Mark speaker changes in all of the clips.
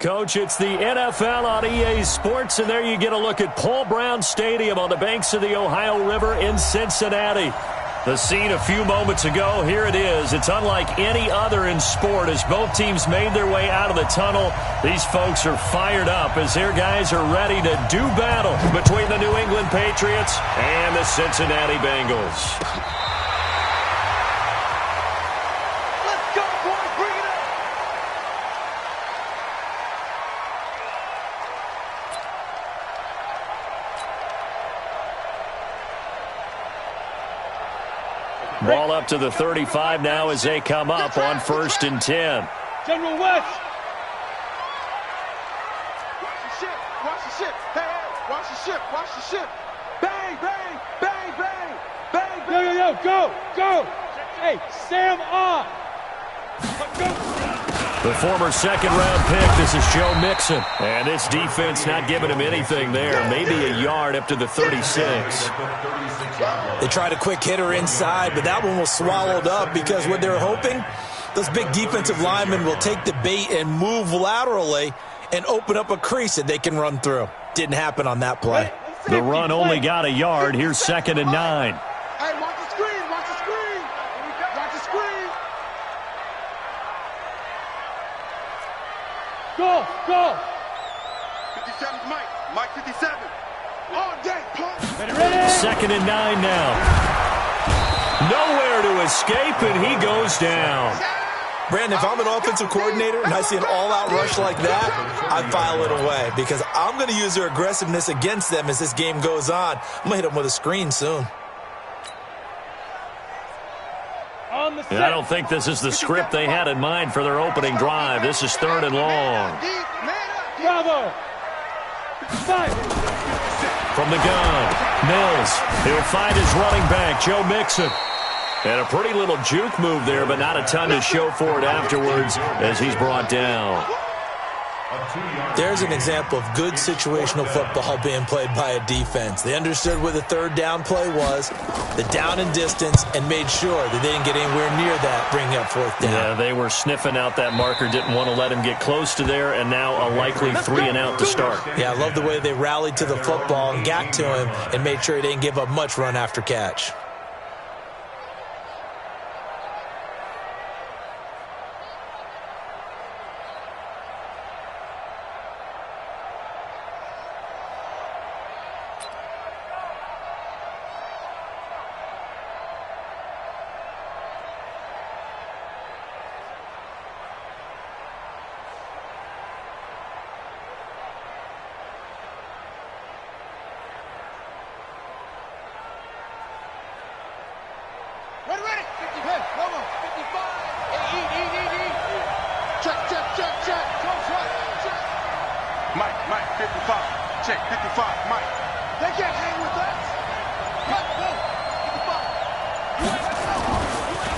Speaker 1: Coach. It's the NFL on EA Sports, and there you get a look at Paul Brown Stadium on the banks of the Ohio River in Cincinnati. The scene a few moments ago, here it is. It's unlike any other in sport as both teams made their way out of the tunnel. These folks are fired up as their guys are ready to do battle between the New England Patriots and the Cincinnati Bengals. Ball up to the 35 now as they come up on 1st and 10.
Speaker 2: General West.
Speaker 3: Watch the ship. Watch the ship. Hey, watch the ship. Watch the ship. Bang, bang, bang, bang, bang, bang.
Speaker 2: Yo, go, go. Hey, Sam on. Go.
Speaker 1: The former second-round pick, this is Joe Mixon. And this defense not giving him anything there. Maybe a yard up to the 36.
Speaker 4: They tried a quick hitter inside, but that one was swallowed up because what they're hoping, those big defensive linemen will take the bait and move laterally and open up a crease that they can run through. Didn't happen on that play.
Speaker 1: The run only got a yard. Here's 2nd and 9.
Speaker 3: Hey, watch the screen. Watch the screen. Watch the screen.
Speaker 2: Go, go.
Speaker 3: 57's Mike. Mike 57. All day, pump.
Speaker 1: 2nd and 9 now. Nowhere to escape, and he goes down.
Speaker 4: Brandon, if I'm an offensive coordinator and I see an all-out rush like that, I file it away because I'm going to use their aggressiveness against them as this game goes on. I'm going to hit them with a screen soon.
Speaker 1: And I don't think this is the script they had in mind for their opening drive. This is 3rd and long.
Speaker 2: Bravo.
Speaker 1: From the gun, Mills. He'll find his running back, Joe Mixon. And a pretty little juke move there, but not a ton to show for it afterwards as he's brought down.
Speaker 4: There's an example of good situational football being played by a defense. They understood where the 3rd down play was, the down and distance, and made sure that they didn't get anywhere near that, bringing up 4th down.
Speaker 1: Yeah, they were sniffing out that marker, didn't want to let him get close to there, and now a likely 3 and out to start.
Speaker 4: Yeah, I love the way they rallied to the football and got to him and made sure he didn't give up much run after catch.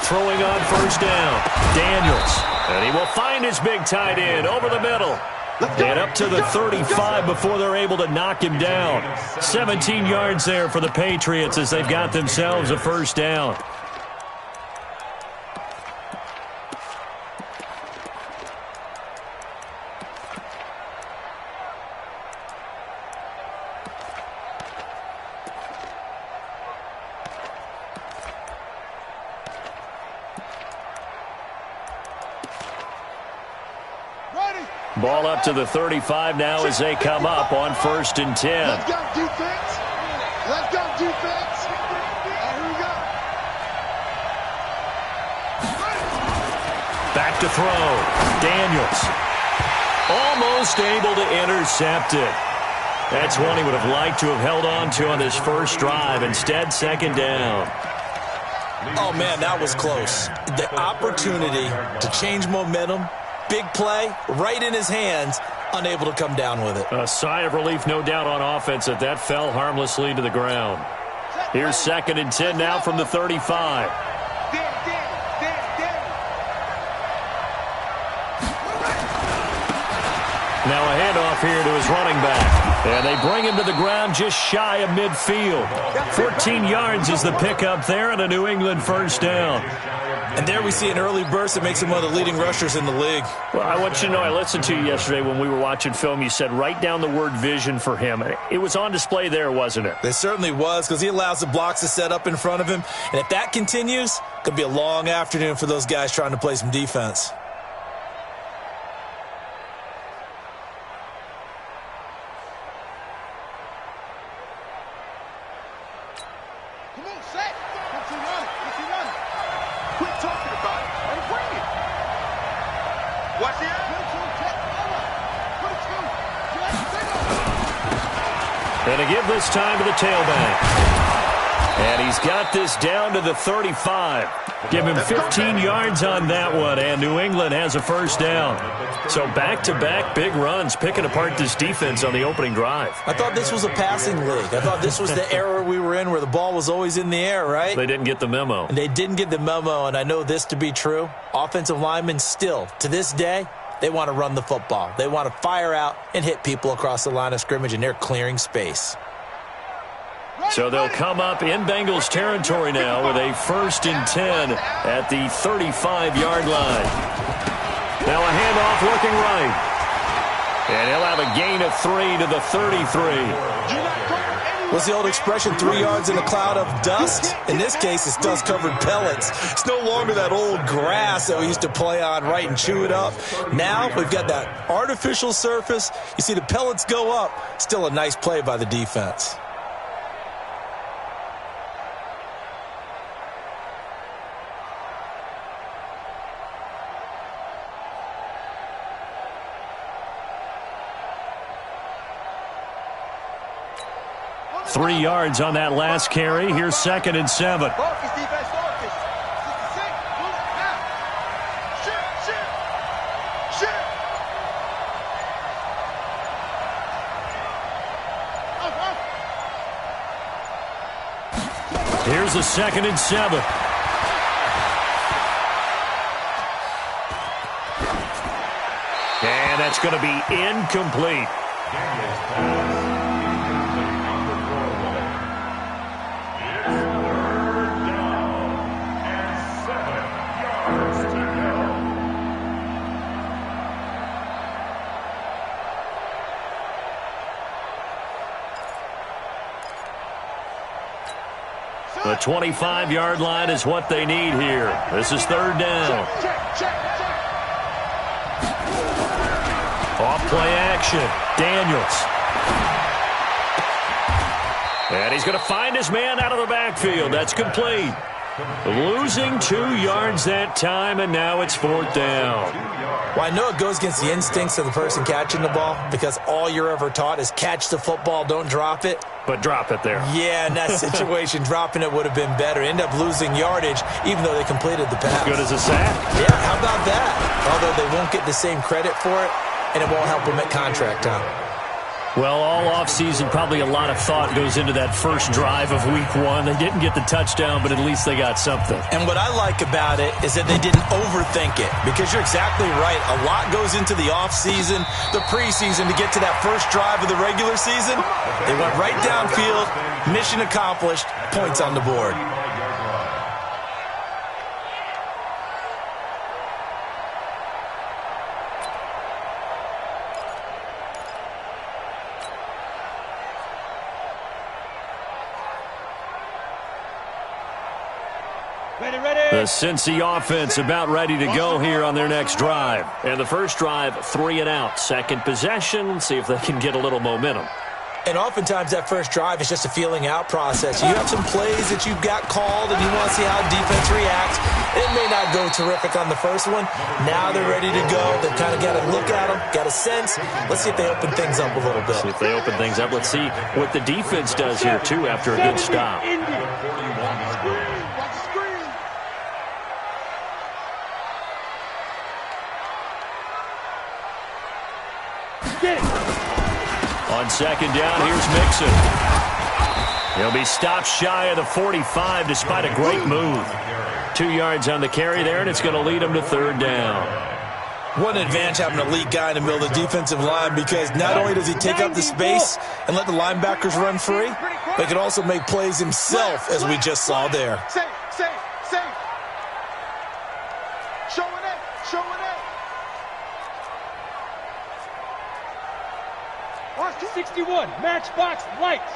Speaker 1: Throwing on 1st down, Daniels. And he will find his big tight end over the middle. And up to the 35 before they're able to knock him down. 17 yards there for the Patriots as they've got themselves a 1st down. Ball up to the 35 now as they come up on 1st and 10.
Speaker 3: Let's go, defense. Let's go, defense. And here we go.
Speaker 1: Back to throw. Daniels. Almost able to intercept it. That's one he would have liked to have held on to on his first drive. Instead, 2nd down.
Speaker 4: Oh, man, that was close. The opportunity to change momentum. Big play, right in his hands, unable to come down with it.
Speaker 1: A sigh of relief, no doubt, on offense that that fell harmlessly to the ground. Here's 2nd and 10 now from the 35. Now a handoff here to his running back. And they bring him to the ground just shy of midfield. 14 yards is the pickup there and a New England 1st down.
Speaker 4: And there we see an early burst that makes him one of the leading rushers in the league.
Speaker 1: Well, I want you to know, I listened to you yesterday when we were watching film. You said write down the word vision for him. It was on display there, wasn't it?
Speaker 4: It certainly was, because he allows the blocks to set up in front of him. And if that continues, it could be a long afternoon for those guys trying to play some defense.
Speaker 1: And to give this time to the tailback. And he's got this down to the 35. Give him 15 yards on that one, and New England has a first down. So back-to-back big runs, picking apart this defense on the opening drive.
Speaker 4: I thought this was a passing league. I thought this was the era we were in where the ball was always in the air, right?
Speaker 1: They didn't get the memo.
Speaker 4: And they didn't get the memo, and I know this to be true. Offensive linemen still, to this day, they want to run the football. They want to fire out and hit people across the line of scrimmage, and they're clearing space.
Speaker 1: So they'll come up in Bengals territory now with a 1st and 10 at the 35-yard line. Now a handoff looking right. And he'll have a gain of 3 to the 33.
Speaker 4: What's the old expression, 3 yards in a cloud of dust? In this case, it's dust-covered pellets. It's no longer that old grass that we used to play on, right, and chew it up. Now we've got that artificial surface. You see the pellets go up. Still a nice play by the defense.
Speaker 1: Three yards on that last carry. Here's 2nd and 7.
Speaker 3: Focus, defense, focus. 66, move it, now. Shoot.
Speaker 1: Here's a 2nd and 7. And that's going to be incomplete. The 25-yard line is what they need here. This is 3rd down. Off-play action. Daniels. And he's going to find his man out of the backfield. That's complete. Losing 2 yards that time, and now it's 4th down.
Speaker 4: Well, I know it goes against the instincts of the person catching the ball, because all you're ever taught is catch the football, don't drop it.
Speaker 1: But drop it there.
Speaker 4: Yeah, in that situation, dropping it would have been better. End up losing yardage, even though they completed the pass.
Speaker 1: Good as a sack.
Speaker 4: Yeah, how about that? Although they won't get the same credit for it, and it won't help them at contract time.
Speaker 1: Well, all offseason, probably a lot of thought goes into that first drive of Week 1. They didn't get the touchdown, but at least they got something.
Speaker 4: And what I like about it is that they didn't overthink it, because you're exactly right. A lot goes into the offseason, the preseason, to get to that first drive of the regular season. They went right downfield, mission accomplished, points on the board.
Speaker 1: The Cincy offense about ready to go here on their next drive. And the first drive, 3 and out. Second possession, see if they can get a little momentum.
Speaker 4: And oftentimes that first drive is just a feeling out process. You have some plays that you've got called and you want to see how defense reacts. It may not go terrific on the first one. Now they're ready to go. They've kind of got to look at them, got a sense. Let's see if they open things up a little bit.
Speaker 1: See if they open things up. Let's see what the defense does here, too, after a good stop. On second down, here's Mixon. He'll be stopped shy of the 45 despite a great move. 2 yards on the carry there, and it's going to lead him to 3rd down.
Speaker 4: What an advantage having an elite guy in the middle of the defensive line, because not only does he take up the space and let the linebackers run free, but he can also make plays himself, as we just saw there.
Speaker 2: 61, Matchbox Lights.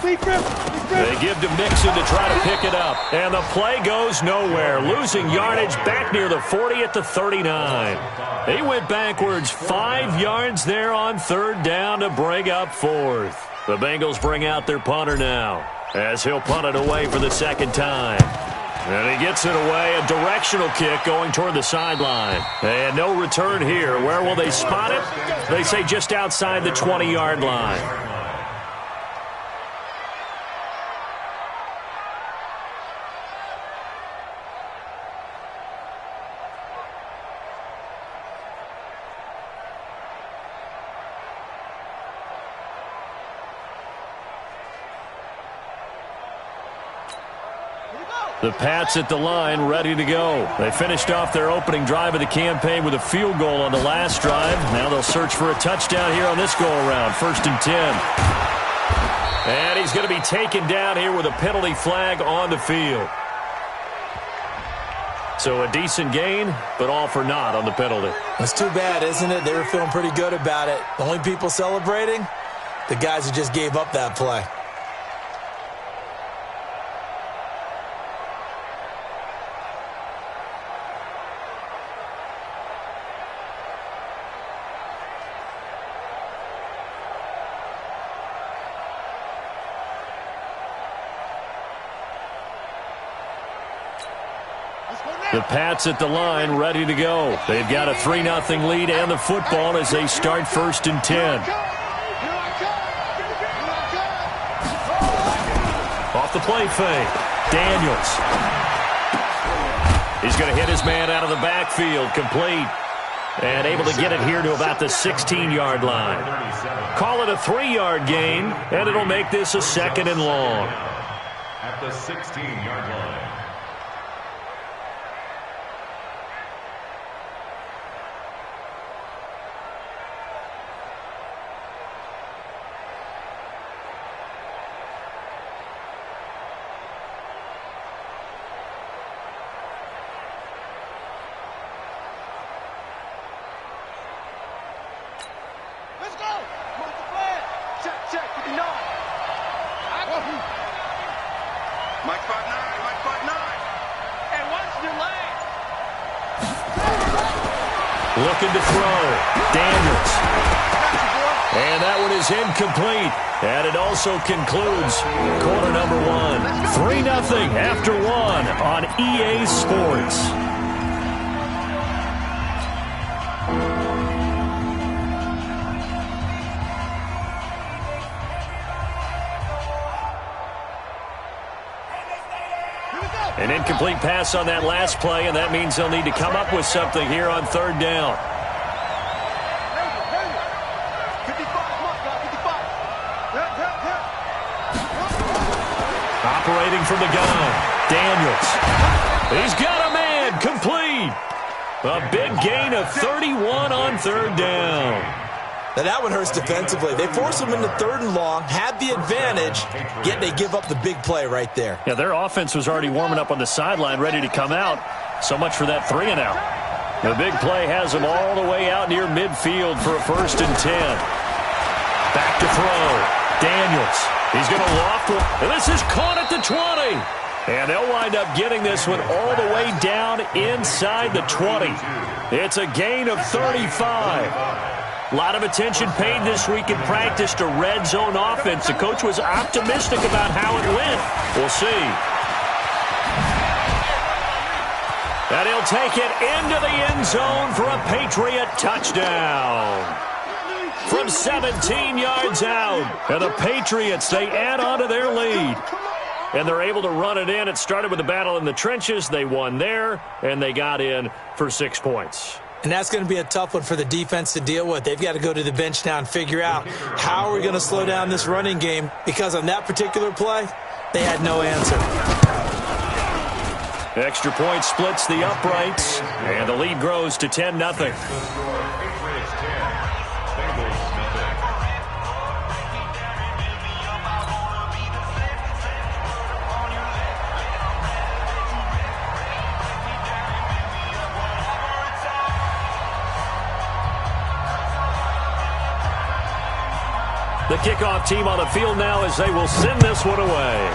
Speaker 1: They give to Mixon to try to pick it up. And the play goes nowhere. Losing yardage back near the 40 at the 39. He went backwards 5 yards there on third down to bring up fourth. The Bengals bring out their punter now, as he'll punt it away for the second time. And he gets it away, a directional kick going toward the sideline. And no return here. Where will they spot it? They say just outside the 20-yard line. The Pats at the line, ready to go. They finished off their opening drive of the campaign with a field goal on the last drive. Now they'll search for a touchdown here on this go-around. 1st and 10. And he's going to be taken down here with a penalty flag on the field. So a decent gain, but all for naught on the penalty.
Speaker 4: That's too bad, isn't it? They were feeling pretty good about it. The only people celebrating, the guys who just gave up that play.
Speaker 1: The Pats at the line, ready to go. They've got a 3-0 lead and the football as they start 1st and 10. Off the play fake. Daniels. He's going to hit his man out of the backfield. Complete. And able to get it here to about the 16-yard line. Call it a 3-yard gain, and it'll make this a 2nd and long.
Speaker 5: At the 16-yard line.
Speaker 1: Looking to throw. Daniels. And that one is incomplete. And it also concludes quarter number 1. 3-0 after 1 on EA Sports. An incomplete pass on that last play, and that means they'll need to come up with something here on third down. Operating from the gun, Daniels. He's got a man, complete. A big gain of 31 on third down.
Speaker 4: Now that one hurts defensively. They forced him into 3rd and long, had the advantage, yet they give up the big play right there.
Speaker 1: Yeah, their offense was already warming up on the sideline, ready to come out. So much for that 3-and-out. The big play has them all the way out near midfield for a 1st and 10. Back to throw. Daniels. He's going to loft one. And this is caught at the 20. And they'll wind up getting this one all the way down inside the 20. It's a gain of 35. A lot of attention paid this week in practice to red zone offense. The coach was optimistic about how it went. We'll see. And he'll take it into the end zone for a Patriot touchdown. From 17 yards out. And the Patriots, they add on to their lead. And they're able to run it in. It started with a battle in the trenches. They won there, and they got in for 6 points.
Speaker 4: And that's going to be a tough one for the defense to deal with. They've got to go to the bench now and figure out how are we going to slow down this running game, because on that particular play, they had no answer.
Speaker 1: Extra point splits the uprights, and the lead grows to 10-0. The kickoff team on the field now as they will send this one away.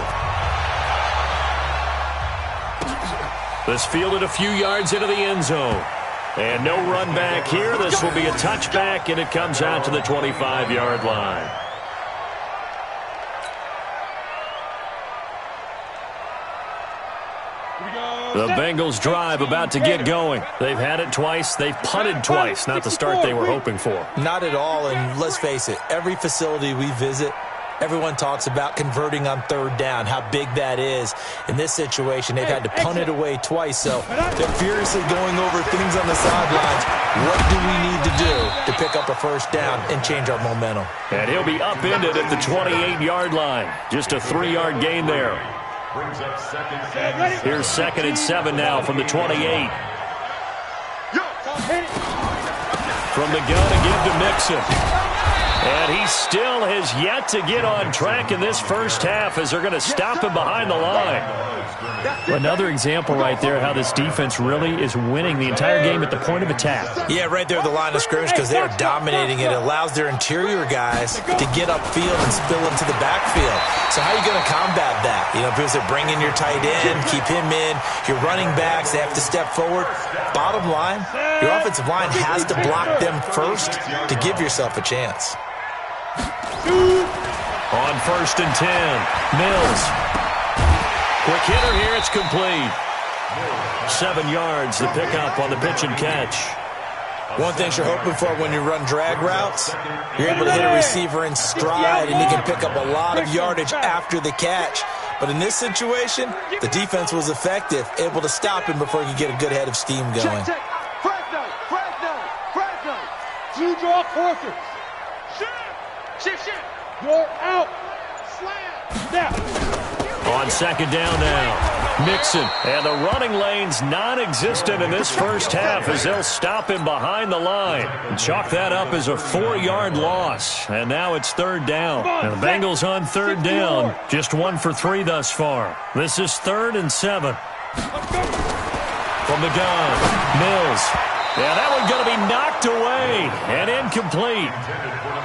Speaker 1: This fielded a few yards into the end zone. And no run back here. This will be a touchback, and it comes out to the 25-yard line. The Bengals drive about to get going. They've had it twice. They've punted twice. Not the start they were hoping for.
Speaker 4: Not at all, and let's face it, every facility we visit, everyone talks about converting on third down, how big that is. In this situation, they've had to punt it away twice, so they're furiously going over things on the sidelines. What do we need to do to pick up a first down and change our momentum?
Speaker 1: And he'll be upended at the 28-yard line. Just a 3-yard gain there. Here's 2nd and 7 now from the 28. From the gun again to Mixon. And he still has yet to get on track in this first half as they're going to stop him behind the line. Another example right there how this defense really is winning the entire game at the point of attack.
Speaker 4: Yeah, right there at the line of scrimmage because they are dominating it. It allows their interior guys to get upfield and spill into the backfield. So how are you going to combat that? You know, because they're bringing your tight end, keep him in. Your running backs, they have to step forward. Bottom line, your offensive line has to block them first to give yourself a chance.
Speaker 1: On 1st and 10, Mills. Quick hitter here, it's complete. 7 yards, the pickup on the pitch and catch.
Speaker 4: One thing you're hoping for when you run drag routes, you're able to hit a receiver in stride and you can pick up a lot of yardage after the catch. But in this situation, the defense was effective, able to stop him before he could get a good head of steam going.
Speaker 2: Fresno. 2 draw quarters. Shift. You're out. Slam. Now.
Speaker 1: On 2nd down now, Mixon. And the running lane's non-existent in this first half as they'll stop him behind the line. And chalk that up as a 4-yard loss. And now it's 3rd down. And the Bengals on 3rd down. Just 1 for 3 thus far. This is 3rd and 7. From the gun, Mills. Yeah, that one's going to be knocked away and incomplete.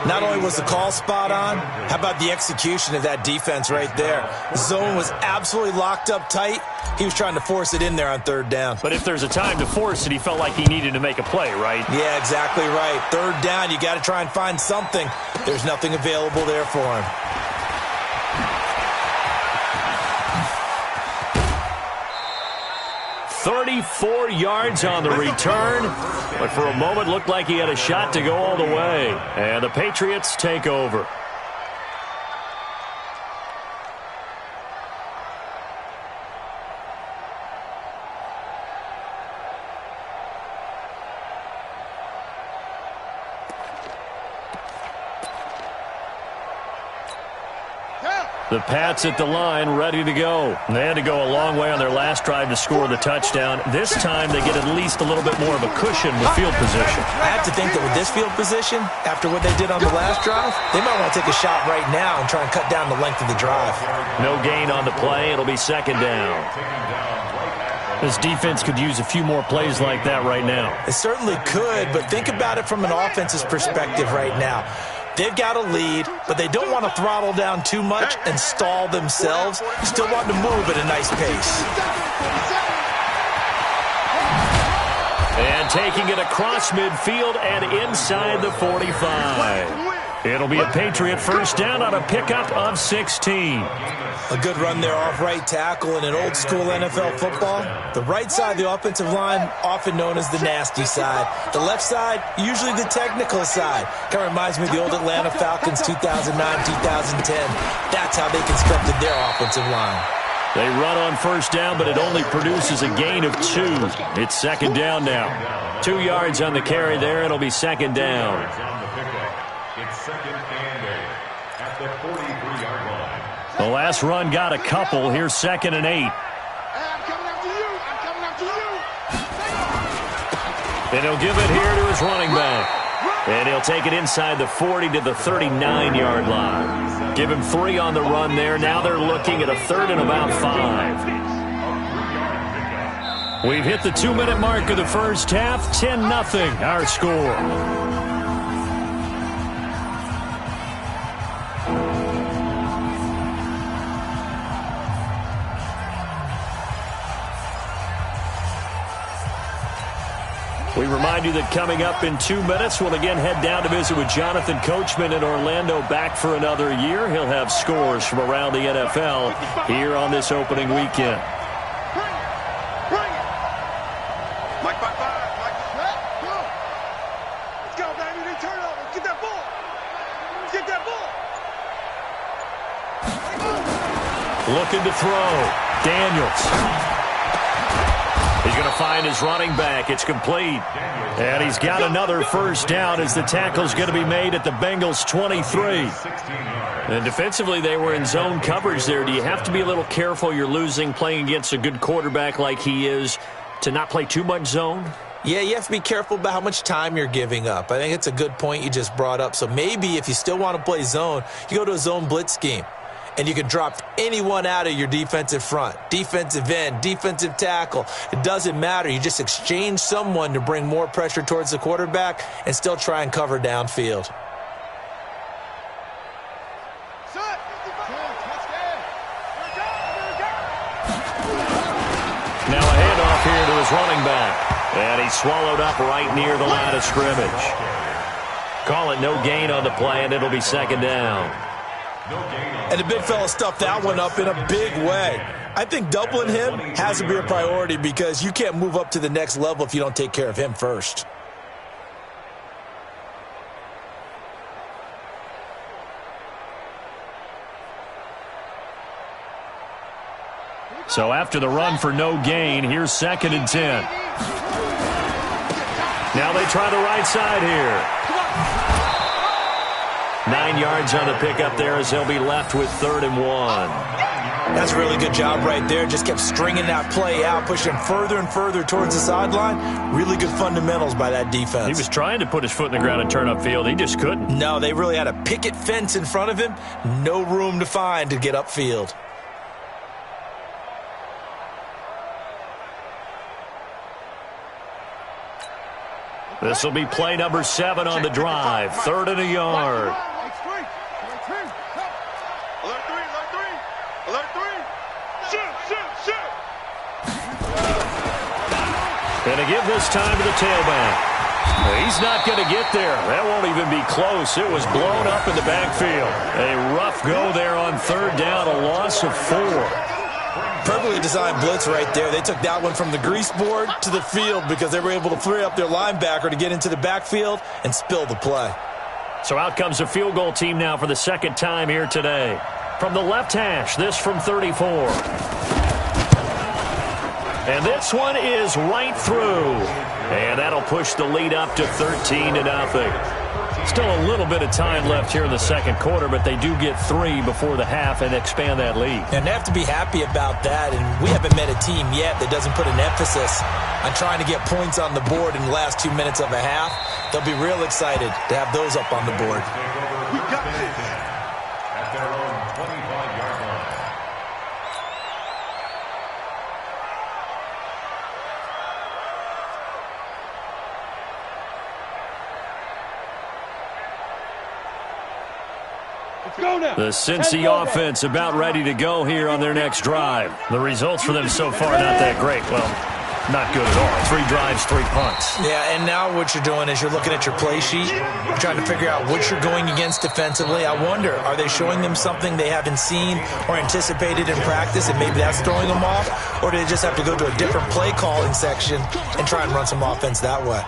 Speaker 4: Not only was the call spot on, how about the execution of that defense right there? The zone was absolutely locked up tight. He was trying to force it in there on 3rd down.
Speaker 1: But if there's a time to force it, he felt like he needed to make a play, right?
Speaker 4: Yeah, exactly right. 3rd down, you got to try and find something. There's nothing available there for him.
Speaker 1: "34 yards on the return, but for a moment looked like he had a shot to go all the way. And the Patriots take over. The Pats at the line, ready to go. They had to go a long way on their last drive to score the touchdown. This time they get at least a little bit more of a cushion with field position.
Speaker 4: I have to think that with this field position, after what they did on the last drive, they might want to take a shot right now and try and cut down the length of the drive.
Speaker 1: No gain on the play. It'll be 2nd down. This defense could use a few more plays like that right now.
Speaker 4: It certainly could, but think about it from an offense's perspective right now. They've got a lead, but they don't want to throttle down too much and stall themselves. Still want to move at a nice pace.
Speaker 1: And taking it across midfield and inside the 45. It'll be a Patriot first down on a pickup of 16.
Speaker 4: A good run there off right tackle in an old-school NFL football. The right side of the offensive line, often known as the nasty side. The left side, usually the technical side. Kind of reminds me of the old Atlanta Falcons 2009-2010. That's how they constructed their offensive line.
Speaker 1: They run on first down, but it only produces a gain of 2. It's 2nd down now. 2 yards on the carry there. It'll be 2nd down.
Speaker 5: It's 2nd and 8 at the 43-yard line.
Speaker 1: The last run got a couple. Here's 2nd and 8.
Speaker 3: I'm coming after you.
Speaker 1: And he'll give it here to his running back. And he'll take it inside the 40 to the 39-yard line. Give him 3 on the run there. Now they're looking at a 3rd and about 5. We've hit the 2-minute mark of the first half. 10-0 our score. We remind you that coming up in 2 minutes, we'll again head down to visit with Jonathan Coachman in Orlando, back for another year. He'll have scores from around the NFL here on this opening weekend.
Speaker 3: Bring it. Mike, 5-5. Mike, go. Let's go, baby. They turn over. Let's get that ball. Let's get that ball.
Speaker 1: Looking to throw. Daniels. He's going to find his running back. It's complete. And he's got another first down as the tackle's going to be made at the Bengals' 23. And defensively, they were in zone coverage there. Do you have to be a little careful? You're losing playing against a good quarterback like he is to not play too much zone?
Speaker 4: Yeah, you have to be careful about how much time you're giving up. I think it's a good point you just brought up. So maybe if you still want to play zone, you go to a zone blitz scheme. And you can drop anyone out of your defensive front, defensive end, defensive tackle. It doesn't matter. You just exchange someone to bring more pressure towards the quarterback and still try and cover downfield.
Speaker 1: Now a handoff here to his running back. And he's swallowed up right near the line of scrimmage. Call it no gain on the play, and it'll be second down.
Speaker 4: And the big fella stuffed that one up in a big way. I think doubling him has to be a priority because you can't move up to the next level if you don't take care of him first.
Speaker 1: So after the run for no gain, here's 2nd and 10. Now they try the right side here. 9 yards on the pickup there as they'll be left with 3rd and 1.
Speaker 4: That's a really good job right there. Just kept stringing that play out, pushing further and further towards the sideline. Really good fundamentals by that defense.
Speaker 1: He was trying to put his foot in the ground and turn upfield. He just couldn't.
Speaker 4: No, they really had a picket fence in front of him. No room to find to get upfield.
Speaker 1: This will be play number 7 on the drive. 3rd and a yard. Going to give this time to the tailback. He's not going to get there. That won't even be close. It was blown up in the backfield. A rough go there on 3rd down, a loss of 4.
Speaker 4: Perfectly designed blitz right there. They took that one from the grease board to the field because they were able to free up their linebacker to get into the backfield and spill the play.
Speaker 1: So out comes a field goal team now for the 2nd time here today. From the left hash, this from 34. And this one is right through. And that'll push the lead up to 13-0. Still a little bit of time left here in the 2nd quarter, but they do get 3 before the half and expand that lead.
Speaker 4: And they have to be happy about that. And we haven't met a team yet that doesn't put an emphasis on trying to get points on the board in the last 2 minutes of a half. They'll be real excited to have those up on the board.
Speaker 3: We got this.
Speaker 5: At their own 25-yard line.
Speaker 1: The Cincy offense about ready to go here on their next drive. The results for them so far not that great. Well, not good at all. 3 drives, 3 punts.
Speaker 4: Yeah, and now what you're doing is you're looking at your play sheet. You're trying to figure out what you're going against defensively. I wonder, are they showing them something they haven't seen or anticipated in practice, and maybe that's throwing them off? Or do they just have to go to a different play calling section and try and run some offense that way?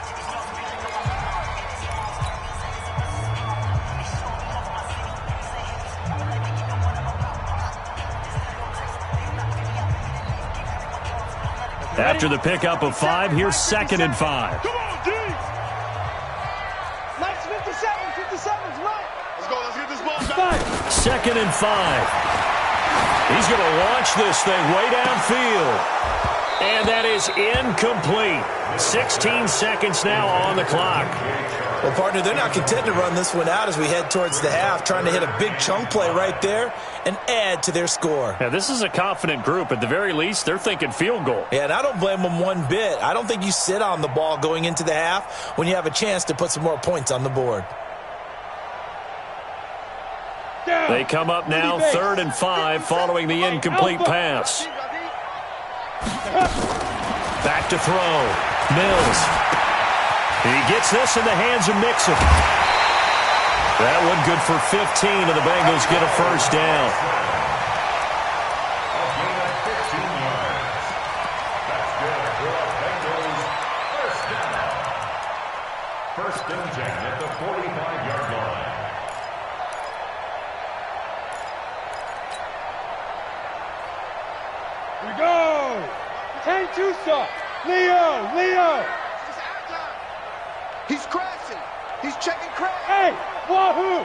Speaker 1: After the pickup of 5, here's 2nd and 5.
Speaker 3: Come on, D! Nice 57's right. Let's go, let's get this ball back.
Speaker 1: 2nd and 5. He's going to launch this thing way downfield. And that is incomplete. 16 seconds now on the clock.
Speaker 4: Well, partner, they're not content to run this one out as we head towards the half, trying to hit a big chunk play right there and add to their score.
Speaker 1: Now, this is a confident group. At the very least, they're thinking field goal.
Speaker 4: Yeah, and I don't blame them one bit. I don't think you sit on the ball going into the half when you have a chance to put some more points on the board.
Speaker 1: They come up now 3rd and 5 following the incomplete pass. Back to throw. Mills. He gets this in the hands of Mixon. That one good for 15, and the Bengals get a first down.
Speaker 5: A gain of 15 yards. That's good for a Bengals first down. First and 10 at the 45-yard line.
Speaker 2: Here we go. 10-2 stop. Leo.
Speaker 3: He's crashing. He's checking crash.
Speaker 2: Hey, Wahoo.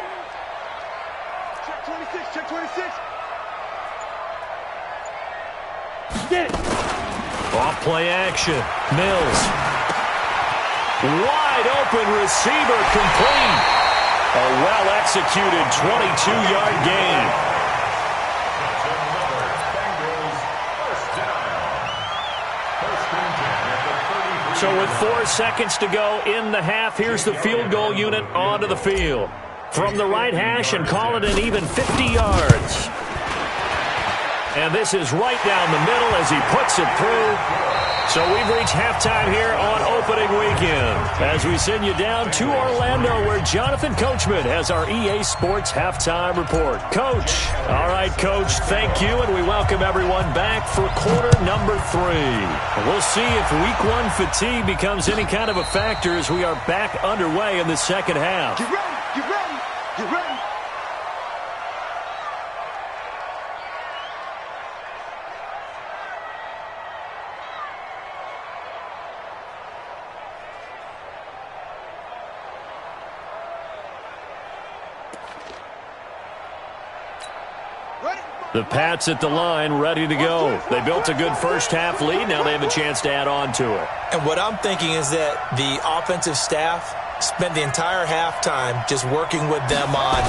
Speaker 3: Check 26. Check 26.
Speaker 2: Get it.
Speaker 1: Off play action. Mills. Wide open receiver complete. A well-executed 22-yard gain. So with 4 seconds to go in the half, here's the field goal unit onto the field. From the right hash and call it an even 50 yards. And this is right down the middle as he puts it through. So we've reached halftime here on opening weekend as we send you down to Orlando where Jonathan Coachman has our EA Sports halftime report. Coach. All right, Coach, thank you, and we welcome everyone back for quarter number 3. We'll see if week 1 fatigue becomes any kind of a factor as we are back underway in the second half.
Speaker 3: Get ready. Get ready. Get ready.
Speaker 1: The Pats at the line, ready to go. They built a good first-half lead. Now they have a chance to add on to it.
Speaker 4: And what I'm thinking is that the offensive staff spent the entire halftime just working with them on,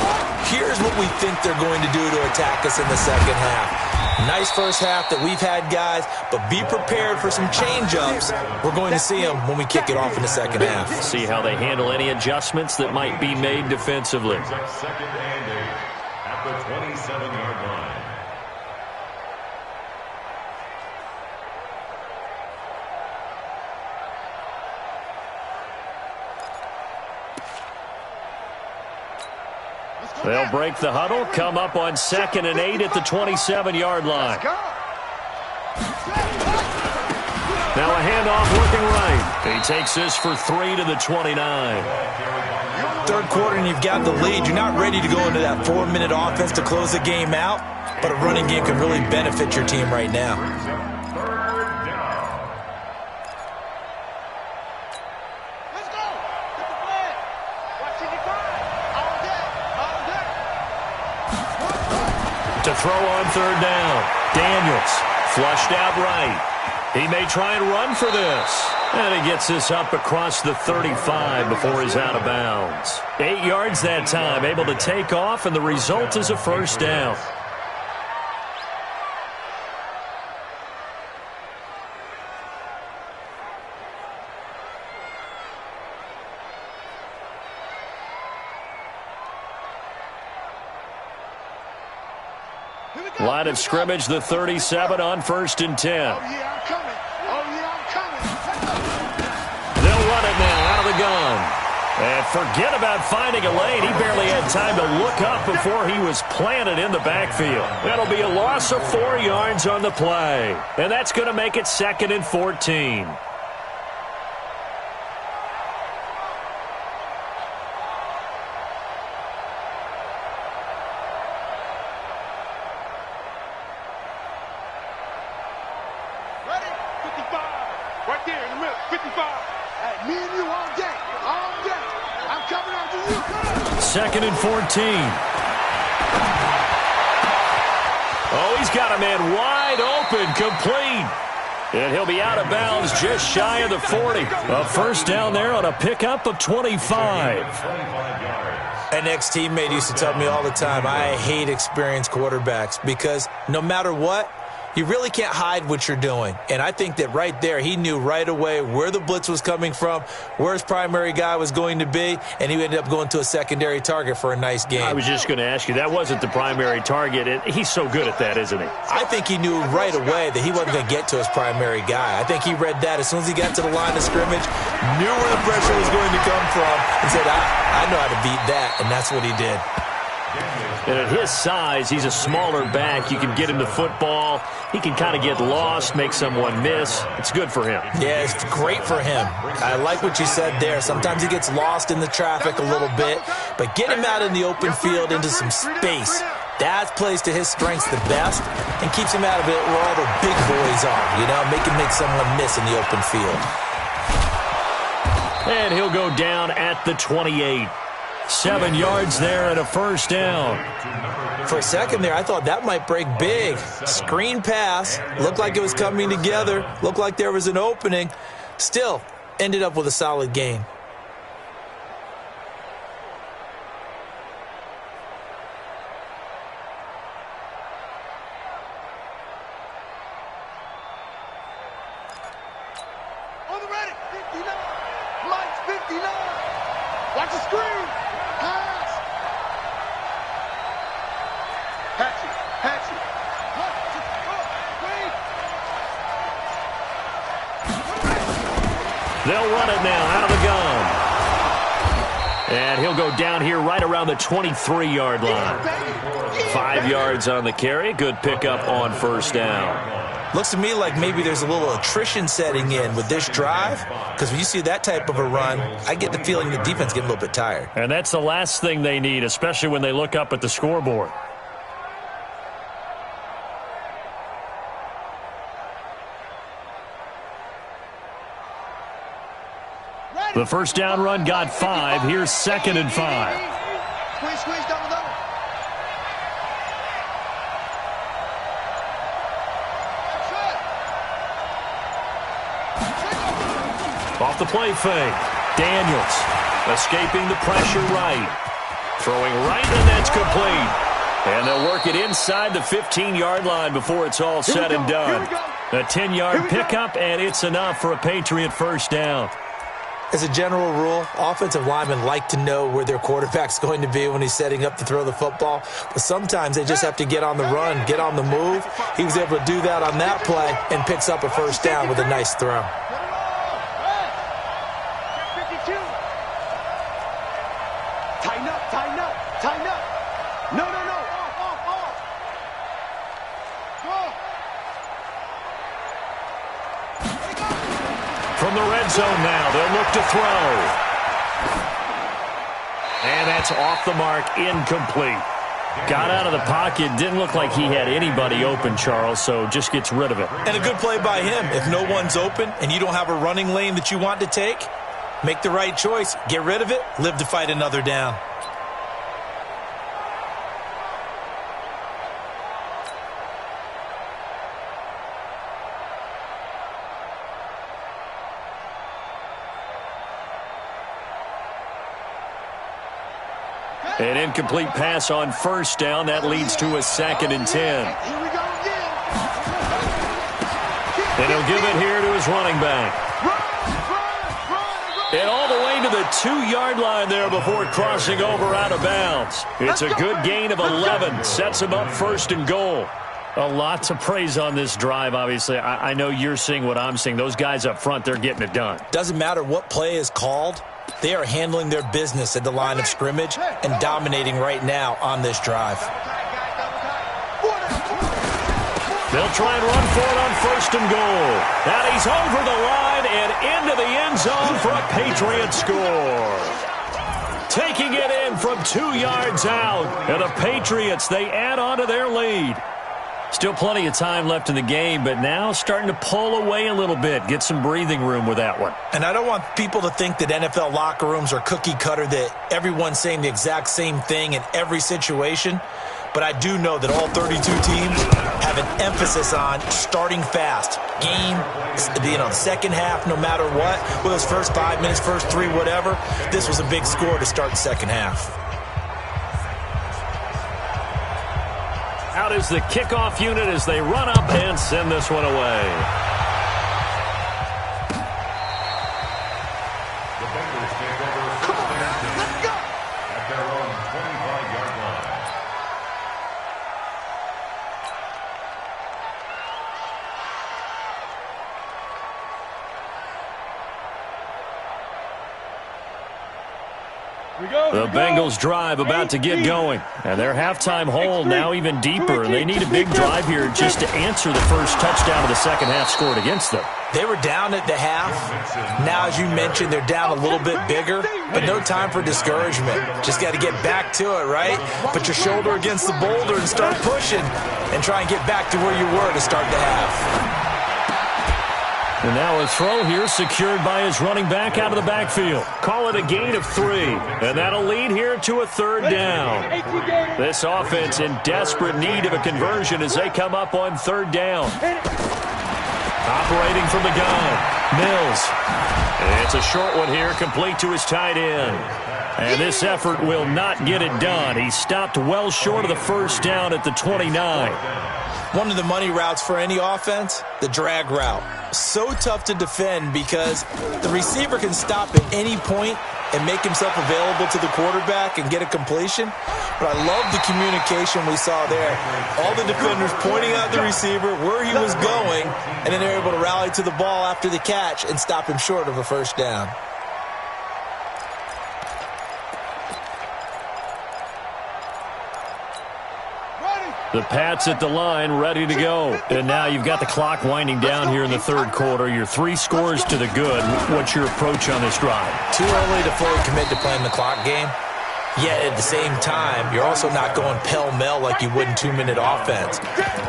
Speaker 4: here's what we think they're going to do to attack us in the second half. Nice first half that we've had, guys, but be prepared for some change-ups. We're going to see them when we kick it off in the second half.
Speaker 1: See how they handle any adjustments that might be made defensively.
Speaker 5: Second and 8 at the 27-yard line.
Speaker 1: They'll break the huddle, come up on 2nd and 8 at the 27-yard line. Now a handoff working right. He takes this for 3 to the 29.
Speaker 4: Third quarter and you've got the lead. You're not ready to go into that 4-minute offense to close the game out, but a running game can really benefit your team right now.
Speaker 1: To throw on 3rd down. Daniels flushed out right. He may try and run for this. And he gets this up across the 35 before he's out of bounds. 8 yards that time, able to take off, and the result is a first down. Line of scrimmage, the 37 on 1st and 10.
Speaker 3: Oh, yeah, I'm coming. Oh, yeah, I'm coming.
Speaker 1: They'll run it now out of the gun. And forget about finding a lane. He barely had time to look up before he was planted in the backfield. That'll be a loss of 4 yards on the play. And that's going to make it 2nd and 14.
Speaker 3: Right there in the middle, 55. Hey, me and you all day, all day. I'm coming after you.
Speaker 1: 2nd and 14. Oh, he's got a man wide open, complete. And he'll be out of bounds just shy of the 40. A first down there on a pickup of 25.
Speaker 4: An ex-teammate used to tell me all the time, I hate experienced quarterbacks because no matter what, You really can't hide what you're doing. And I think that right there, he knew right away where the blitz was coming from, where his primary guy was going to be, and he ended up going to a secondary target for a nice game.
Speaker 1: I was just going to ask you, that wasn't the primary target. He's so good at that, isn't he?
Speaker 4: I think he knew right away that he wasn't going to get to his primary guy. I think he read that as soon as he got to the line of scrimmage, knew where the pressure was going to come from, and said, I know how to beat that, and that's what he did.
Speaker 1: And at his size, he's a smaller back. You can get him the football. He can kind of get lost, make someone miss. It's good for him.
Speaker 4: Yeah, it's great for him. I like what you said there. Sometimes he gets lost in the traffic a little bit, but get him out in the open field into some space. That plays to his strengths the best and keeps him out of it where all the big boys are, make him make someone miss in the open field.
Speaker 1: And he'll go down at the 28. 7 yards there and a first down.
Speaker 4: For a second there, I thought that might break big. Screen pass. Looked like it was coming together. Looked like there was an opening. Still, ended up with a solid game.
Speaker 3: On the ready. 59. Mike's 59. Watch the screen. Pass. Hatchet.
Speaker 1: They'll run it now out of the gun. And he'll go down here right around the 23-yard line. 5 yards on the carry. Good pickup on first down.
Speaker 4: Looks to me like maybe there's a little attrition setting in with this drive, because when you see that type of a run, I get the feeling the defense getting a little bit tired.
Speaker 1: And that's the last thing they need, especially when they look up at the scoreboard. The first down run got 5. Here's 2nd and 5.
Speaker 3: Squeeze, double.
Speaker 1: Off the play fake. Daniels escaping the pressure right. Throwing right, and that's complete. And they'll work it inside the 15-yard line before it's all said and done. A 10-yard pickup, and it's enough for a Patriot first down.
Speaker 4: As a general rule, offensive linemen like to know where their quarterback's going to be when he's setting up to throw the football. But sometimes they just have to get on the run, get on the move. He was able to do that on that play and picks up a first down with a nice throw.
Speaker 3: Tighten up. No. Off.
Speaker 1: From the red zone now, they'll look to throw. And that's off the mark, incomplete. Got out of the pocket, didn't look like he had anybody open, Charles, so just gets rid of it.
Speaker 4: And a good play by him. If no one's open and you don't have a running lane that you want to take, make the right choice, get rid of it, live to fight another down.
Speaker 1: An incomplete pass on first down. That leads to a 2nd and 10.
Speaker 3: Here we go again.
Speaker 1: And he'll give it here to his running back. And all the way to the 2-yard line there before crossing over out of bounds. It's a good gain of 11. Sets him up 1st and goal. A lot to praise on this drive, obviously. I know you're seeing what I'm seeing. Those guys up front, they're getting it done.
Speaker 4: Doesn't matter what play is called. They are handling their business at the line of scrimmage and dominating right now on this drive.
Speaker 1: They'll try and run for it on 1st and goal. And he's over the line and into the end zone for a Patriot score. Taking it in from 2 yards out. And the Patriots, they add on to their lead. Still plenty of time left in the game, but now starting to pull away a little bit. Get some breathing room with that one.
Speaker 4: And I don't want people to think that NFL locker rooms are cookie cutter, that everyone's saying the exact same thing in every situation. But I do know that all 32 teams have an emphasis on starting fast. Game, the second half, no matter what. Whether it's first 5 minutes, first 3, whatever. This was a big score to start the second half.
Speaker 1: out is the kickoff unit as they run up and send this one away.
Speaker 5: The Bengals take over first and 10 at their own 25-yard line.
Speaker 1: The Bengals drive about to get going. And their halftime hole now even deeper. And they need a big drive here just to answer the first touchdown of the second half scored against them.
Speaker 4: They were down at the half. Now, as you mentioned, they're down a little bit bigger, but no time for discouragement. Just got to get back to it, right? Put your shoulder against the boulder and start pushing and try and get back to where you were to start the half.
Speaker 1: And now a throw here secured by his running back out of the backfield. Call it a gain of 3. And that'll lead here to a third down. This offense in desperate need of a conversion as they come up on third down. Operating from the gun, Mills. It's a short one here, complete to his tight end. And this effort will not get it done. He stopped well short of the first down at the 29.
Speaker 4: One of the money routes for any offense, the drag route. So tough to defend because the receiver can stop at any point and make himself available to the quarterback and get a completion. But I love the communication we saw there. All the defenders pointing out the receiver, where he was going, and then they're able to rally to the ball after the catch and stop him short of a first down.
Speaker 1: The Pats at the line, ready to go. And now you've got the clock winding down here in the third quarter. Your 3 scores to the good. What's your approach on this drive?
Speaker 4: Too early to fully commit to playing the clock game. Yet at the same time, you're also not going pell-mell like you would in 2-minute offense.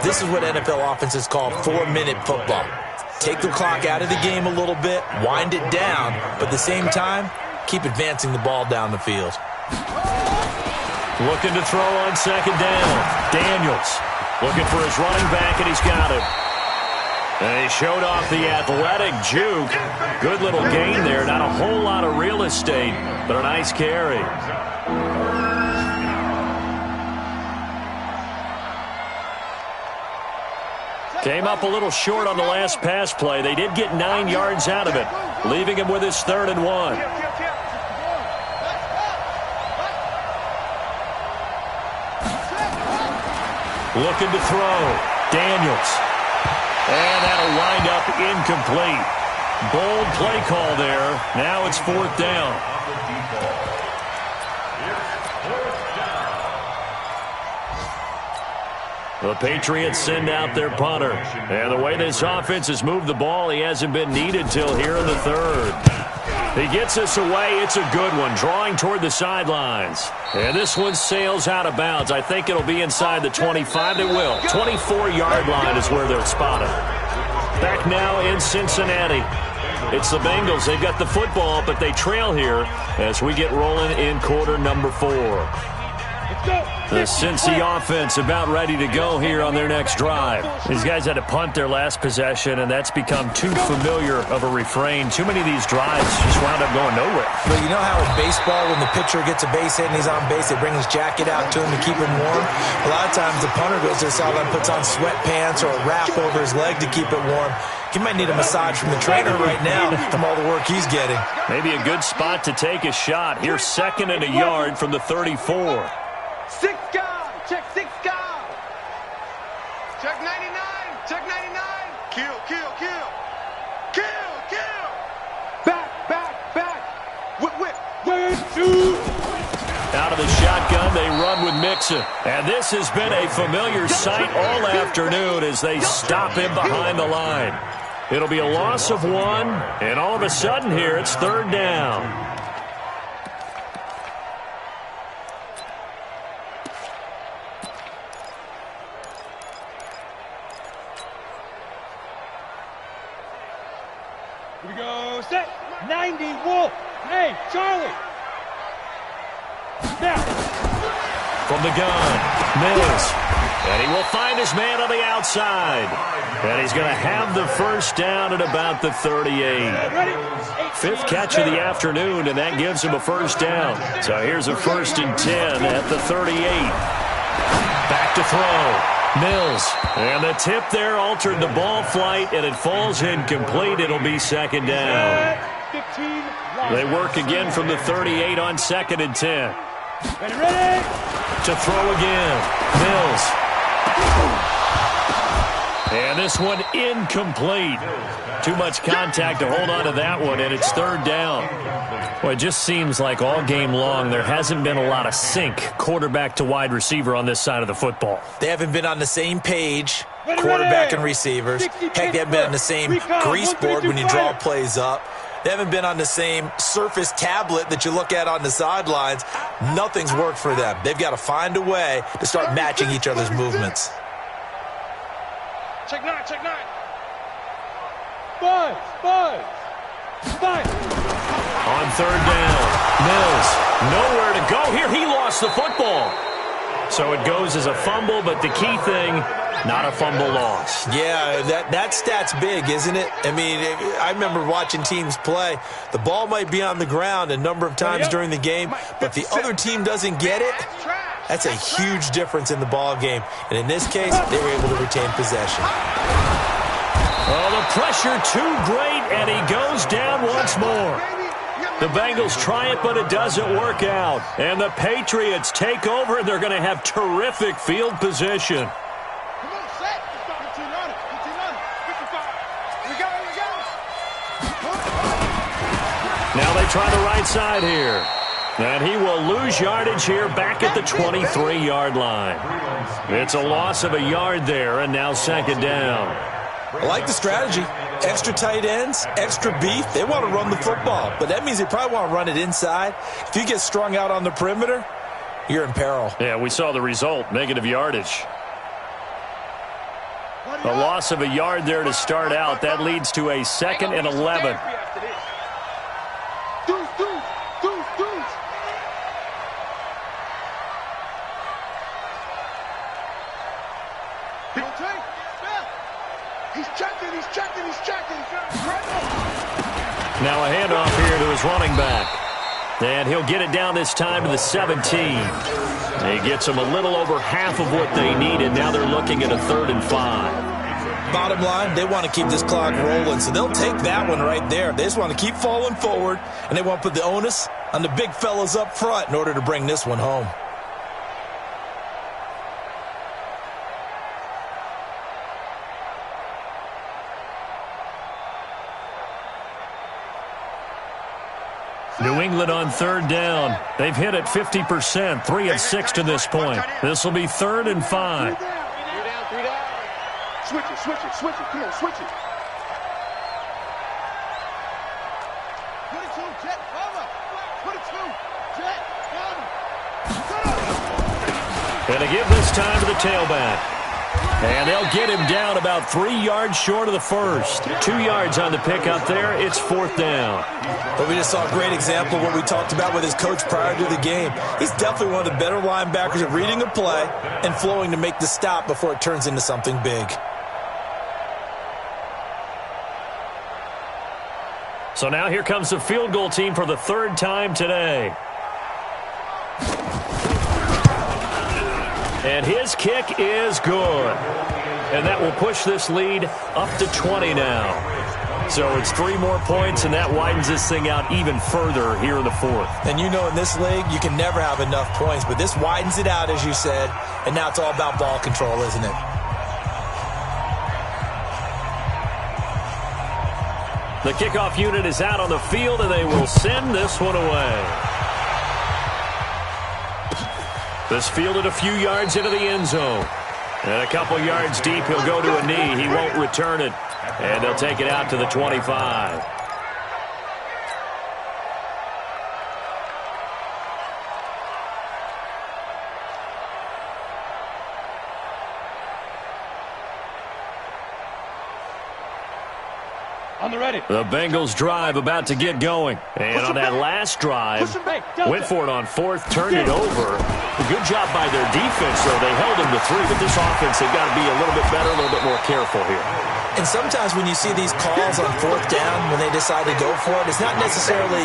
Speaker 4: This is what NFL offenses call 4-minute football. Take the clock out of the game a little bit, wind it down, but at the same time, keep advancing the ball down the field.
Speaker 1: Looking to throw on second down. Daniels looking for his running back, and he's got it. And he showed off the athletic juke. Good little gain there. Not a whole lot of real estate, but a nice carry. Came up a little short on the last pass play. They did get 9 yards out of it, leaving him with his 3rd and 1. Looking to throw. Daniels. And that'll wind up incomplete. Bold play call there. Now it's 4th down. The Patriots send out their punter. And the way this offense has moved the ball, he hasn't been needed till here in the 3rd. He gets us away. It's a good one, drawing toward the sidelines. And this one sails out of bounds. I think it'll be inside the 25. It will. 24-yard line is where they'll spot it. Back now in Cincinnati. It's the Bengals. They've got the football, but they trail here as we get rolling in quarter number 4. The Cincy offense about ready to go here on their next drive. These guys had to punt their last possession, and that's become too familiar of a refrain. Too many of these drives just wound up going nowhere.
Speaker 4: But you know how in baseball, when the pitcher gets a base hit and he's on base, they bring his jacket out to him to keep him warm? A lot of times the punter goes to the sideline, puts on sweatpants or a wrap over his leg to keep it warm. He might need a massage from the trainer right now from all the work he's getting.
Speaker 1: Maybe a good spot to take a shot. Here's 2nd and a yard from the 34.
Speaker 3: 6 guy. Check 6 guy. Check 99. Check 99. Kill. Back. Whip. 2.
Speaker 1: Out of the shotgun, they run with Mixon. And this has been a familiar sight all afternoon as they stop him behind the line. It'll be a loss of 1, and all of a sudden here, it's 3rd down.
Speaker 2: Here we go. Set. 90. Wolf. Hey, Charlie. Now.
Speaker 1: From the gun, Mills. And he will find his man on the outside. And he's going to have the first down at about the 38. 5th catch of the afternoon, and that gives him a first down. So here's a 1st and 10 at the 38. Back to throw. Mills. And the tip there altered the ball flight, and it falls incomplete. It'll be second down. They work again from the 38 on 2nd and 10.
Speaker 2: Ready?
Speaker 1: To throw again. Mills. And this one incomplete. Too much contact to hold on to that one, and it's 3rd down. Well, it just seems like all game long there hasn't been a lot of sync quarterback to wide receiver on this side of the football.
Speaker 4: They haven't been on the same page, quarterback and receivers. Heck, they haven't been on the same grease board when you draw plays up. They haven't been on the same Surface tablet that you look at on the sidelines. Nothing's worked for them. They've got to find a way to start matching each other's movements.
Speaker 3: Check 9, check 9.
Speaker 2: Buzz.
Speaker 1: On 3rd down, Mills, nowhere to go here. He lost the football. So it goes as a fumble, but the key thing, not a fumble loss.
Speaker 4: Yeah, that stat's big, isn't it? I mean, I remember watching teams play. The ball might be on the ground a number of times during the game, but the other team doesn't get it. That's a huge difference in the ball game. And in this case, they were able to retain possession.
Speaker 1: Oh, the pressure too great, and he goes down once more. The Bengals try it, but it doesn't work out. And the Patriots take over, and they're going to have terrific field position. Now they try the right side here. And he will lose yardage here back at the 23-yard line. It's a loss of a yard there, and now 2nd down.
Speaker 4: I like the strategy. Extra tight ends, extra beef. They want to run the football, but that means they probably want to run it inside. If you get strung out on the perimeter, you're in peril.
Speaker 1: Yeah, we saw the result, negative yardage. A loss of a yard there to start out. That leads to a 2nd and 11. Now a handoff here to his running back. And he'll get it down this time to the 17. He gets them a little over half of what they needed. Now they're looking at a 3rd and 5.
Speaker 4: Bottom line, they want to keep this clock rolling, so they'll take that one right there. They just want to keep falling forward, and they want to put the onus on the big fellas up front in order to bring this one home.
Speaker 1: New England on 3rd down. They've hit it 50%, 3 of 6 to this point. This will be 3rd and 5.
Speaker 3: 3 down. Switch it. Come on, switch it. 22, jet, cover. 22, jet, cover.
Speaker 1: And to give this time to the tailback. And they'll get him down about 3 yards short of the first. 2 yards on the pickup there. It's 4th down.
Speaker 4: But we just saw a great example of what we talked about with his coach prior to the game. He's definitely one of the better linebackers at reading a play and flowing to make the stop before it turns into something big.
Speaker 1: So now here comes the field goal team for the 3rd time today. And his kick is good. And that will push this lead up to 20 now. So it's 3 more points, and that widens this thing out even further here in the 4th.
Speaker 4: And you know in this league, you can never have enough points, but this widens it out, as you said, and now it's all about ball control, isn't it?
Speaker 1: The kickoff unit is out on the field, and they will send this one away. This fielded a few yards into the end zone. And a couple yards deep, he'll go to a knee. He won't return it. And they'll take it out to the 25.
Speaker 2: On the ready.
Speaker 1: The Bengals drive about to get going. And on that last drive, went for it on 4th, turned it over. Good job by their defense, though. They held him to 3, but this offense, they've got to be a little bit better, a little bit more careful here.
Speaker 4: And sometimes when you see these calls on fourth down, when they decide to go for it, it's not necessarily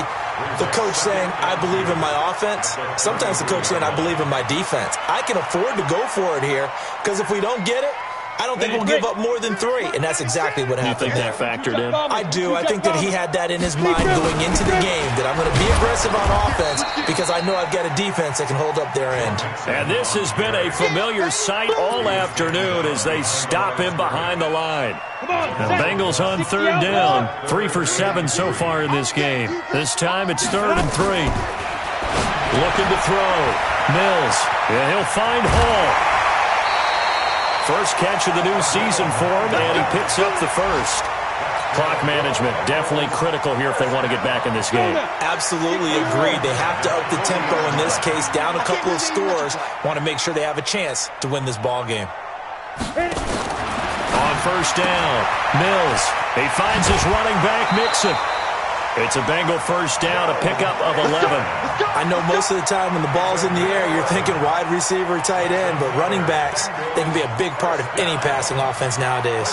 Speaker 4: the coach saying, I believe in my offense. Sometimes the coach saying, I believe in my defense. I can afford to go for it here because if we don't get it, I don't think we'll give up more than 3, and that's exactly what happened there.
Speaker 1: You think that factored in?
Speaker 4: I do. I think that he had that in his mind going into the game, that I'm going to be aggressive on offense because I know I've got a defense that can hold up their end.
Speaker 1: And this has been a familiar sight all afternoon as they stop him behind the line. The Bengals on third down, 3 for 7 so far in this game. This time it's 3rd and 3. Looking to throw. Mills. Yeah, he'll find Hall. First catch of the new season for him, and he picks up the first. Clock management definitely critical here if they want to get back in this game.
Speaker 4: Absolutely agreed. They have to up the tempo in this case, down a couple of scores. Want to make sure they have a chance to win this ball game.
Speaker 1: On first down, Mills. He finds his running back, Mixon. It's a Bengal first down, a pickup of 11.
Speaker 4: I know most of the time when the ball's in the air, you're thinking wide receiver, tight end, but running backs, they can be a big part of any passing offense nowadays.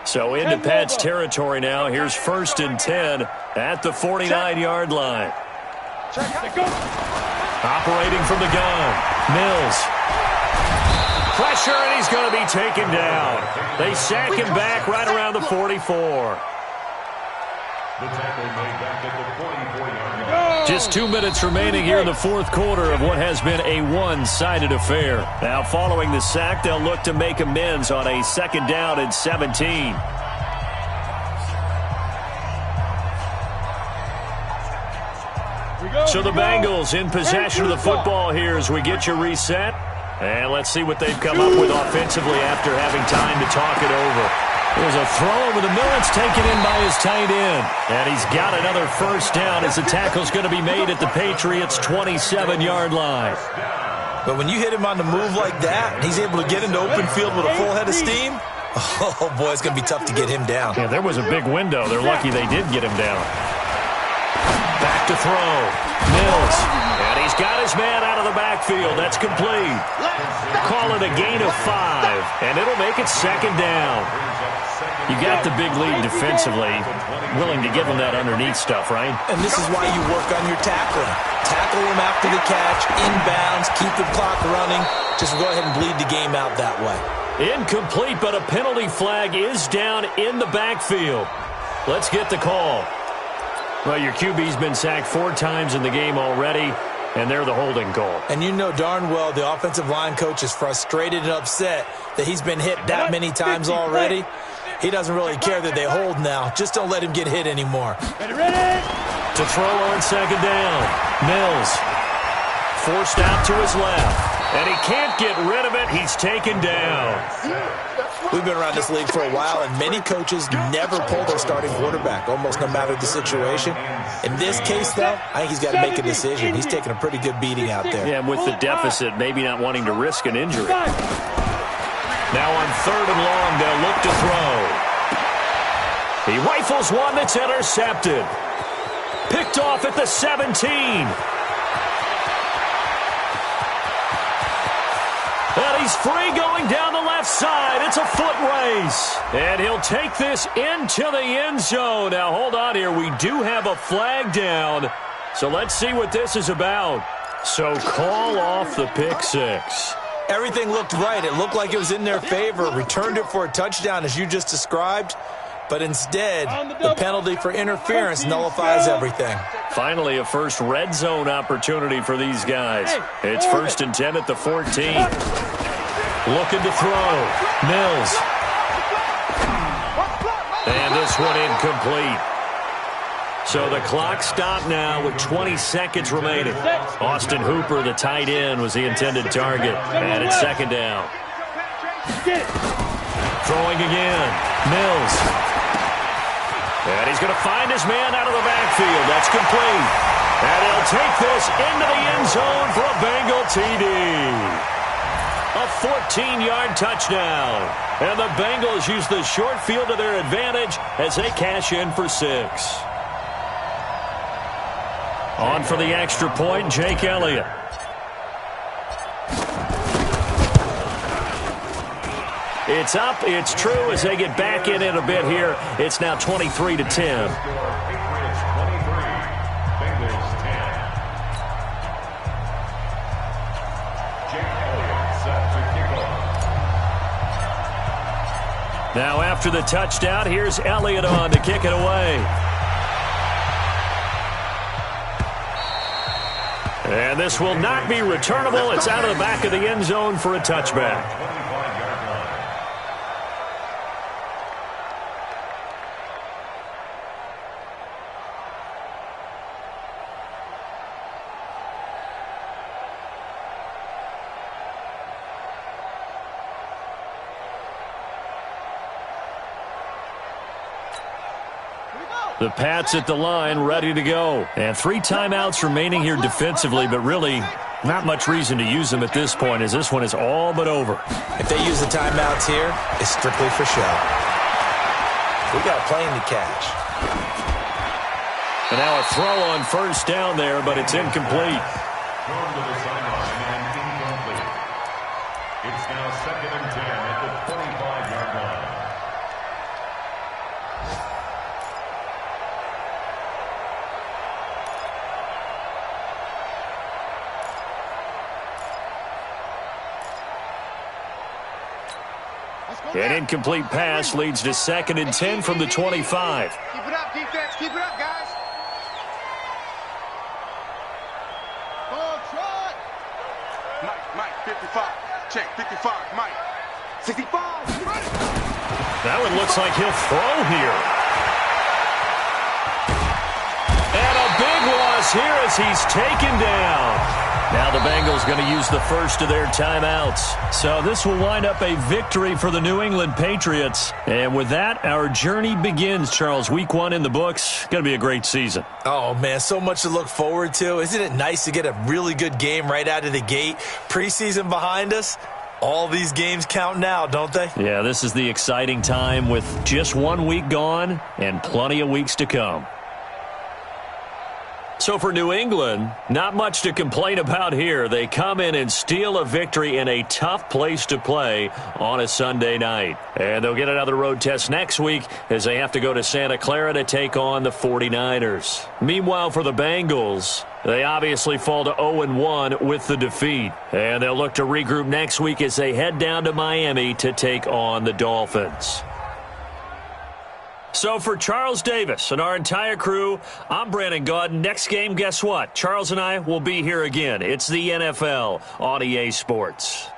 Speaker 1: So into Pat's territory now. Here's 1st and 10 at the 49-yard line. Operating from the gun, Mills. Pressure, and he's going to be taken down. They sack him back right around the 44. Just 2 minutes remaining here in the fourth quarter of what has been a one-sided affair. Now, following the sack, they'll look to make amends on a 2nd down and 17. So the Bengals in possession of the football here as we get you reset. And let's see what they've come up with offensively after having time to talk it over. There's a throw over the middle. It's taken in by his tight end. And he's got another first down as the tackle's going to be made at the Patriots' 27-yard line.
Speaker 4: But when you hit him on the move like that, and he's able to get into open field with a full head of steam, oh, boy, it's going to be tough to get him down.
Speaker 1: Yeah, there was a big window. They're lucky they did get him down. Back to throw. Mills. And he's got his man out of the backfield. That's complete. Call it a gain of 5. And it'll make it 2nd down. You got the big lead defensively. Willing to give him that underneath stuff, right?
Speaker 4: And this is why you work on your tackling. Tackle him after the catch, inbounds, keep the clock running. Just go ahead and bleed the game out that way.
Speaker 1: Incomplete, but a penalty flag is down in the backfield. Let's get the call. Well, your QB's been sacked 4 times in the game already, and they're the holding call.
Speaker 4: And you know darn well the offensive line coach is frustrated and upset that he's been hit that many times already. He doesn't really care that they hold now. Just don't let him get hit anymore.
Speaker 2: Ready?
Speaker 1: To throw on 2nd down. Mills. Forced out to his left. And he can't get rid of it. He's taken down.
Speaker 4: We've been around this league for a while, and many coaches never pull their starting quarterback, almost no matter the situation. In this case, though, I think he's got to make a decision. He's taking a pretty good beating out there.
Speaker 1: Yeah, and with the deficit, maybe not wanting to risk an injury. Now on 3rd and long, they'll look to throw. He rifles one that's intercepted. Picked off at the 17. And he's free going down the left side. It's a foot race. And he'll take this into the end zone. Now, hold on here. We do have a flag down. So let's see what this is about. So call off the pick 6.
Speaker 4: Everything looked right. It looked like it was in their favor. Returned it for a touchdown, as you just described. But instead, the penalty for interference nullifies everything.
Speaker 1: Finally, a first red zone opportunity for these guys. It's 1st and 10 at the 14. Looking to throw. Mills. And this one incomplete. So the clock stopped now with 20 seconds remaining. Austin Hooper, the tight end, was the intended target. And it's 2nd down. Throwing again. Mills. And he's going to find his man out of the backfield. That's complete. And he'll take this into the end zone for a Bengal TD. A 14-yard touchdown. And the Bengals use the short field to their advantage as they cash in for 6. On for the extra point, Jake Elliott. It's up, it's true as they get back in it a bit here. It's now 23-10. Now after the touchdown, here's Elliott on to kick it away. And this will not be returnable. It's out of the back of the end zone for a touchback. The Pats at the line, ready to go. And 3 timeouts remaining here defensively, but really not much reason to use them at this point, as this one is all but over.
Speaker 4: If they use the timeouts here, it's strictly for show. We got a plane to catch.
Speaker 1: And now a throw on first down there, but it's incomplete.
Speaker 5: Thrown to the sideline and incomplete. It's now 2nd and 10 at the 25-yard line.
Speaker 1: An incomplete pass leads to 2nd and 10 from the 25.
Speaker 3: Keep it up, defense. Keep it up, guys. Mike, 55. Check, 55. Mike, 65.
Speaker 1: That one looks like he'll throw here. And a big loss here as he's taken down. Now the Bengals going to use the first of their timeouts. So this will wind up a victory for the New England Patriots. And with that, our journey begins, Charles. Week 1 in the books. Going to be a great season.
Speaker 4: Oh, man, so much to look forward to. Isn't it nice to get a really good game right out of the gate? Preseason behind us. All these games count now, don't they?
Speaker 1: Yeah, this is the exciting time with just 1 week gone and plenty of weeks to come. So for New England, not much to complain about here. They come in and steal a victory in a tough place to play on a Sunday night. And they'll get another road test next week as they have to go to Santa Clara to take on the 49ers. Meanwhile, for the Bengals, they obviously fall to 0-1 with the defeat. And they'll look to regroup next week as they head down to Miami to take on the Dolphins. So for Charles Davis and our entire crew, I'm Brandon Gaudin. Next game, guess what? Charles and I will be here again. It's the NFL on EA Sports.